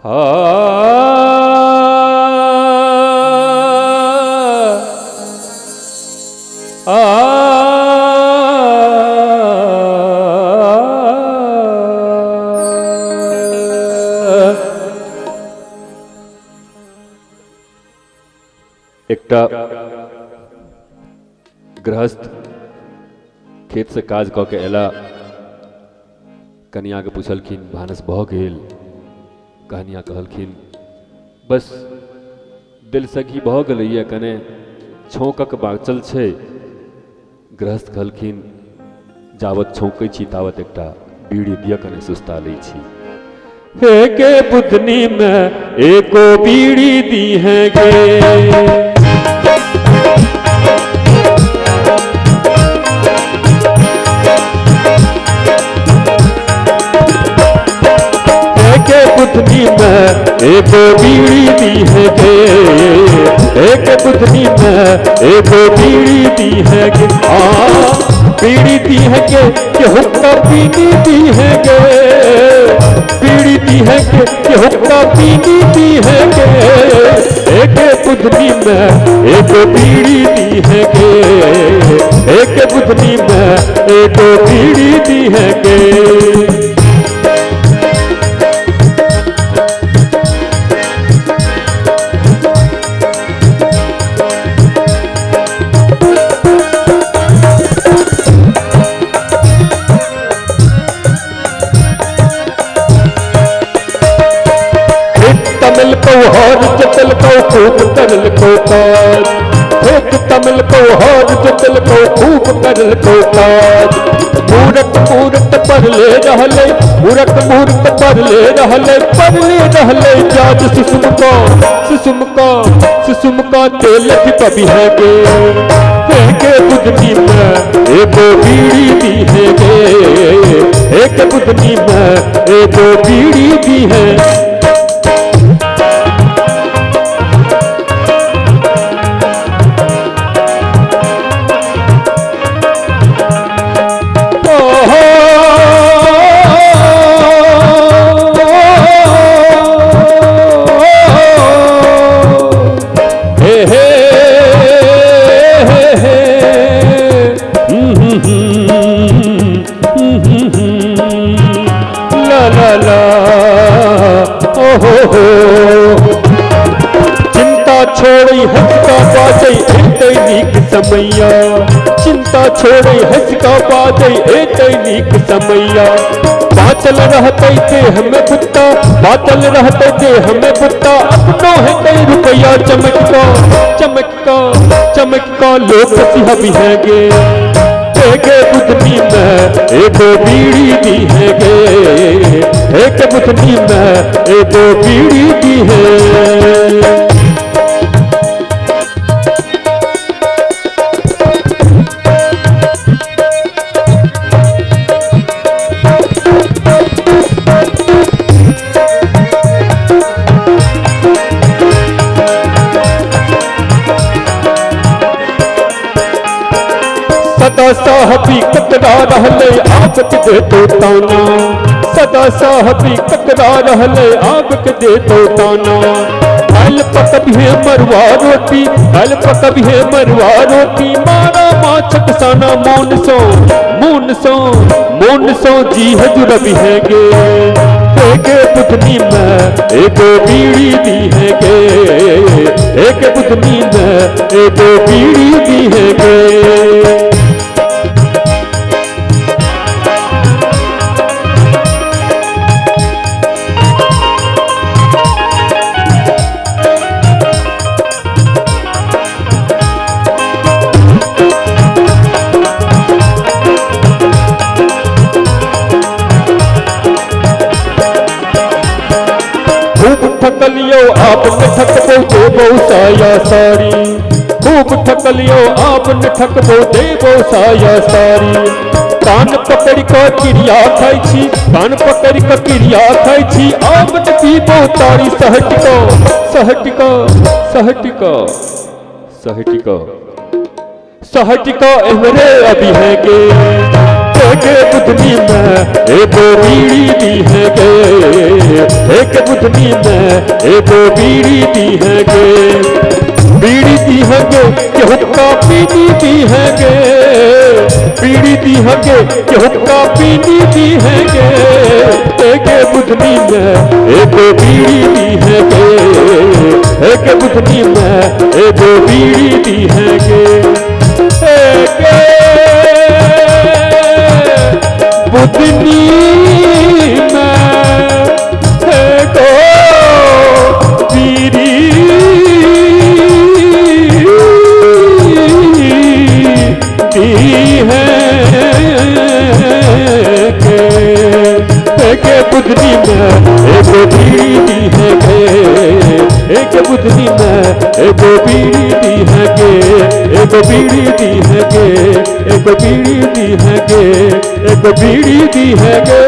एकटा गृहस्थ खेत से काज क के एला, कनिया के पूछलखिन भानस भ गेल। कनिया कहलखिन बस दिल सगी भ गेलैया, कने छौंकक बाचल छै। गृहस्थ कहलखिन जावत छौंकै छी तावत एकटा बीड़ी दिया, कने सुस्ता लै छी। हे के बुधनी में एको बीड़ी दी है गे, बुधनी में एक बीड़ी दी है गे, एक बुधनी में एक बीड़ी दी है गे। बीड़ी दी है गे कि हुक्का पीनी दी है गे, बीड़ी दी है गे कि हुक्का पीनी दी है गे। एक बुधनी में एक बीड़ी दी है गे, एक बुधनी में एक बीड़ी दी है गे। तमिल को हर जतल को खूब करल को काज, एक तमिल को हर जतल को खूब करल को काज। मूरत मूरत पर ले रहले, मूरत मूरत पर ले रहले, पर ले रहले जाज। सुसुम का तेल कभी है गे, एक बुधनी में एक बीड़ी दी है गे, एक बुधनी में एक बीड़ी दी है। चिंता छोड़ी हंसका बाजै एतै नीक समैया, चिंता छोड़ी हंसका बाजै एतै नीक समैया। बाँचल रहतै देह में बुत्ता, बाँचल रहतै देह में बुत्ता, अपनो हेतै रुपया चमका लोक सिंह भी है गे। एक बुधनी में एक बीड़ी दी है गे, एक बुधनी में एक बीड़ी दी है। सदा साहबी कतरा रहले आग के दे तो ताना, सदा साहबी कतरा रहले आग के दे तो ताना। कल पकब है मरवा रोटी, कल पकब है मरवा रोटी, मारा माछक साना। मोन सो जी हजूर भी है गे, एक बुधनी में एक बीड़ी दी है गे, एक बुधनी में एक बीड़ी दी है गे। ठकलियो आपने ठकबो देबो साया सारी, खूब ठकलियो आपने ठकबो देबो साया सारी। कान पकड़ के क्रिया खाई छी, कान पकड़ के क्रिया खाई छी, आपने पीबो तारी। सहटिका एहरे अभी है गे, के बुधनी में एगो बीड़ी दी है गे, एक बुधनी में एगो बीड़ी दी है गे, बीड़ी दी है गे कि हुक्का पीनी दी है गे, बीड़ी दी है गे कि हुक्का पीनी दी है गे, एक बुधनी में एगो बीड़ी दी है गे, एक बुधनी में एगो बीड़ी दी है गे, एक बुधनी में एगो बीड़ी के बुधनी में एगो बीड़ी दी है गे, एक बुधनी में एगो बीड़ी दी है गे, एगो बीड़ी दी है गे, एगो बीड़ी दी है गे, एगो बीड़ी दी है गे।